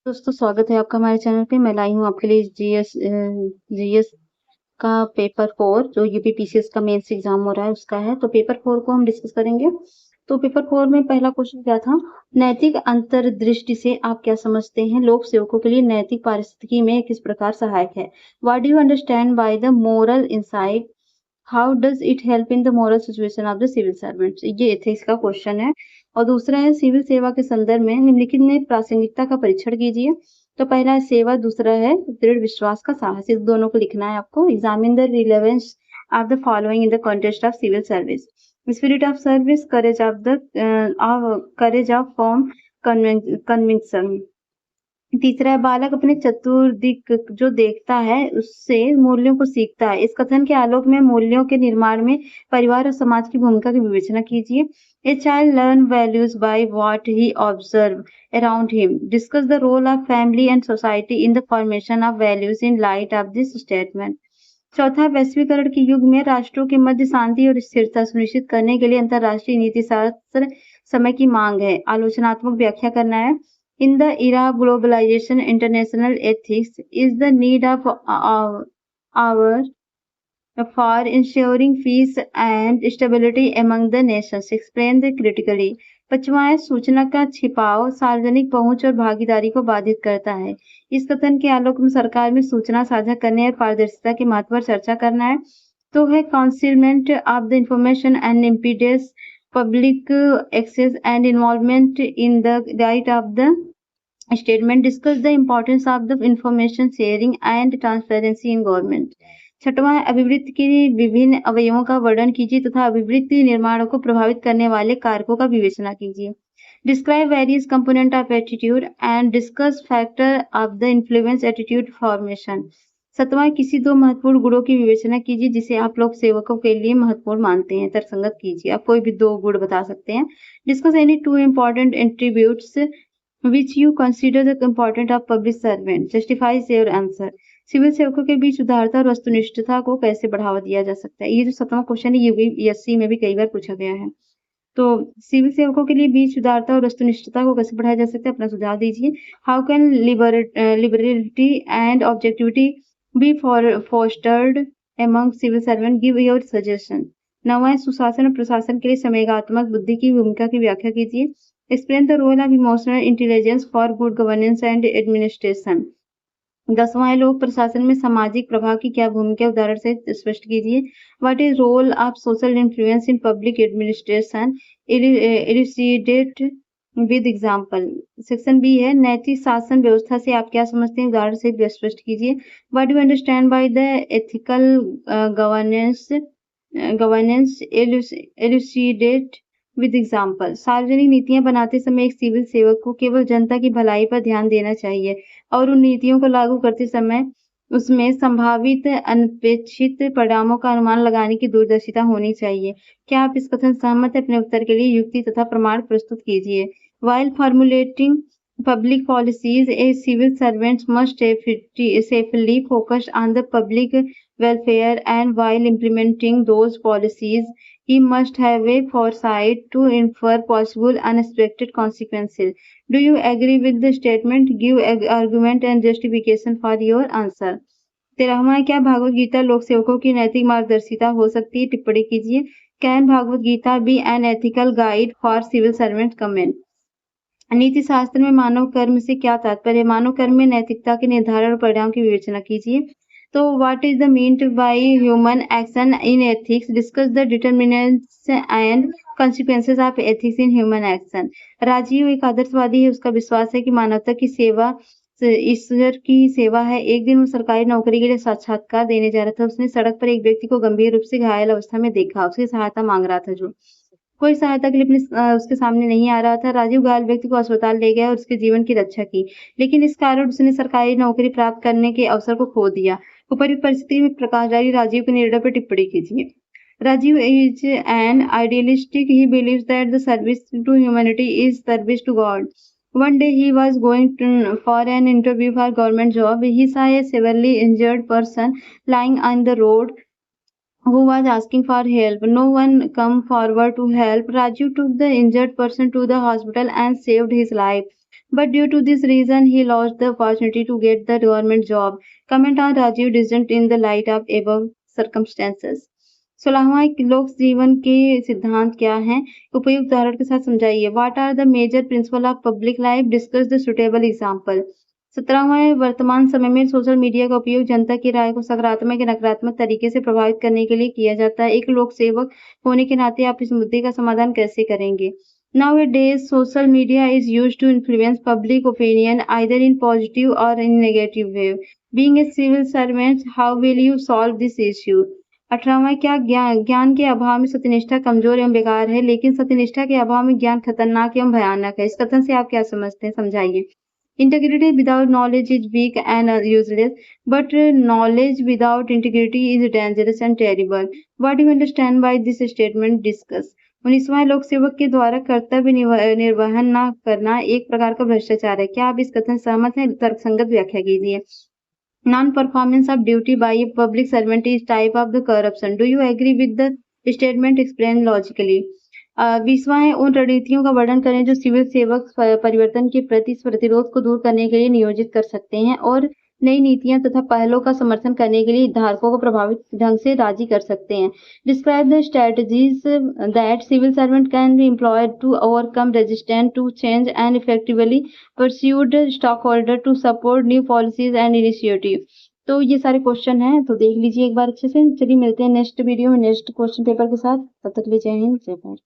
दोस्तों स्वागत है आपका हमारे चैनल पे। मैं लाई हूँ आपके लिए जीएस का पेपर 4 जो यूपीपीसीएस का मेंस एग्जाम हो रहा है उसका है। तो पेपर 4 को हम डिस्कस करेंगे। तो पेपर 4 में पहला क्वेश्चन क्या था, नैतिक अंतर्दृष्टि से आप क्या समझते हैं लोक सेवकों के लिए नैतिक पारिस्थितिकी में किस प्रकार सहायक है। What do you understand by the moral insight, how does it help in the moral situation of the civil servants. ये एथिक्स का क्वेश्चन है। और दूसरा है सिविल सेवा के संदर्भ में निम्नलिखित में प्रासंगिकता का परीक्षण कीजिए। तो पहला है सेवा, दूसरा है दृढ़ विश्वास का साहस। इस दोनों को लिखना है आपको। Examine the relevance of the following in the context of civil service. Spirit of service, courage of form conviction. तीसरा है बालक अपने चतुर्दिक जो देखता है उससे मूल्यों को सीखता है। इस कथन के आलोक में मूल्यों के निर्माण में परिवार और समाज की भूमिका की विवेचना कीजिए। A child learn values by what he observe around him. Discuss the role of family and society in the formation of values in light of this statement. चौथा, वैश्वीकरण के युग में राष्ट्रों के मध्य शांति और स्थिरता सुनिश्चित करने के लिए अंतर्राष्ट्रीय नीति शास्त्र समय की मांग है। आलोचनात्मक व्याख्या करना है। In the era of globalization, international ethics is the need of our for ensuring peace and stability among the nations. Explain the critically. पांचवा है सूचना का छिपाव सार्वजनिक पहुंच और भागीदारी को बाधित करता है। इस कथन के आलोक में सरकार में सूचना साझा करने और पारदर्शिता के महत्व पर चर्चा करना है। तो है concealment of the information and impedes public access and involvement in the right of the statement. Discuss the importance of the information sharing and transparency in government. छठवां है अभिवृत्ति के विभिन्न अवयवों का वर्णन कीजिए तथा अभिवृत्ति निर्माण को प्रभावित करने वाले कारकों का विवेचना कीजिए। Describe various component of attitude and discuss factor of the influence attitude formation. सतवां, किसी दो महत्वपूर्ण गुणों की विवेचना कीजिए जिसे आप लोग सेवकों के लिए महत्वपूर्ण मानते हैं। तर्कसंगत कीजिए। आप कोई भी दो गुण बता सकते हैं। Discuss any two important attributes which you consider the important of public servant. Justifies your answer. Civil सेवकों के बीच उदारता और वस्तुनिष्ठता को कैसे बढ़ावा दिया जा सकता है। ये जो 7वां क्वेश्चन है ये यूपीएससी में भी कई बार पूछा गया है। तो सिविल सेवकों के लिए बीच उदारता और वस्तुनिष्ठता को कैसे बढ़ाया जा सकता है, अपना सुझाव दीजिए। How can liberality and objectivity be fostered among civil servant, give your suggestion. 9वां, सुशासन और प्रशासन के लिए संवेगात्मक बुद्धि की भूमिका की व्याख्या कीजिए। Explain the role of emotional intelligence for good governance and administration. 10वां है लोक प्रशासन में सामाजिक प्रभाव की क्या भूमिका, उदाहरण से स्पष्ट कीजिए। What is role of social influence in public administration, elucidate with example. Section B है नैतिक शासन व्यवस्था से आप क्या समझते हैं, उदाहरण से स्पष्ट कीजिए। What do understand by the ethical governance, elucidate with example. सार्वजनिक नीतियां बनाते समय एक सिविल सेवक को केवल जनता की भलाई पर ध्यान देना चाहिए और उन नीतियों को लागू करते समय उसमें संभावित अनपेक्षित परिणामों का अनुमान लगाने की दूरदर्शिता होनी चाहिए। क्या आप इस कथन से सहमत हैं? अपने उत्तर के लिए युक्ति तथा प्रमाण प्रस्तुत कीजिए। While formulating public policies, a civil servant must safely focus on the public welfare, and while implementing those policies, he must have a foresight to infer possible unexpected consequences. Do you agree with the statement? Give argument and justification for your answer. 13वां है क्या भागवत गीता लोक सेवकों की नैतिक मार्गदर्शिता हो सकती है, टिप्पणी कीजिए। Can Bhagavad Gita be an ethical guide for civil servant, comment. नीति शास्त्र में मानव कर्म से क्या तात्पर्य, मानव कर्म में नैतिकता के निर्धारण और परिणाम की विवेचना कीजिए। तो what is the meant by human action in ethics, discuss the determinants and consequences of ethics in human action. Rajiv एक आदर्शवादी है, उसका विश्वास है कि मानवता की सेवा ईश्वर की सेवा है। एक दिन वो सरकारी नौकरी के लिए साक्षात्कार देने जा रहा था। उसने सड़क पर एक व्यक्ति को गंभीर रूप से घायल अवस्था में देखा, उसकी सहायता मांग रहा था। जो कोई सहायता के लिए उसके सामने नहीं आ रहा था। राजीव घायल व्यक्ति को अस्पताल ले गया और उसके जीवन की रक्षा की, लेकिन इस कारण उसने सरकारी नौकरी प्राप्त करने के अवसर को खो दिया। उपरोक्त परिस्थिति में प्रकाशधारी राजीव के निर्णय पर टिप्पणी कीजिए। Rajiv is an idealistic. He believes that the service to humanity is service to God. One day he was going for an interview for government job. He saw a severely injured person lying on the road who was asking for help. No one came forward to help. Rajiv took the injured person to the hospital and saved his life. but due to this reason he lost the opportunity to get the government job. Comment on Rajiv decision in the light of above circumstances. 16वां लोक जीवन के सिद्धांत क्या हैं? उपयुक्त उदाहरण के साथ समझाइए. What are the major principle of public life? Discuss the suitable example. 17वां वर्तमान समय में सोशल मीडिया का उपयोग जनता की राय को सकारात्मक या नकारात्मक तरीके से प्रभावित करने के लिए किया जाता है. एक लोक सेवक होने के नाते आप इस मुद्दे का समाधान कैसे करेंगे? Nowadays, social media is used to influence public opinion either in positive or in negative way. Being a civil servant, how will you solve this issue? 18वां क्या ज्ञान के अभाव में सत्यनिष्ठा कमजोर एवं बेकार है, लेकिन सत्यनिष्ठा के अभाव में ज्ञान खतरनाक एवं भयानक है. इस कथन से आप क्या समझते हैं? समझाइए. Integrity without knowledge is weak and useless, but knowledge without integrity is dangerous and terrible. What do you understand by this statement? Discuss. 19वां लोक सेवक के द्वारा कर्तव्य निर्वहन न करना एक प्रकार का भ्रष्टाचार है. क्या आप इस कथन से सहमत हैं? तर्कसंगत व्याख्या कीजिए. Non-performance of duty by a public servant is type of the corruption. Do you agree with the statement? Explain logically. 20वां है उन रणनीतियों का वर्णन करें जो सिविल सेवक परिवर्तन के प्रति प्रतिरोध को दूर करने के लिए नियोजित कर सकते हैं और नई नीतियां तथा पहलों का समर्थन करने के लिए धारकों को प्रभावित ढंग से राजी कर सकते हैं. Describe the strategies that civil servant can be employed to overcome resistance to change and effectively pursued stockholder to support new policies and initiatives. तो ये सारे क्वेश्चन हैं, तो देख लीजिए एक बार अच्छे से. चलिए मिलते हैं नेक्स्ट वीडियो में नेक्स्ट क्वेश्चन पेपर के साथ. तब तक के लिए जय हिंद, जय भारत.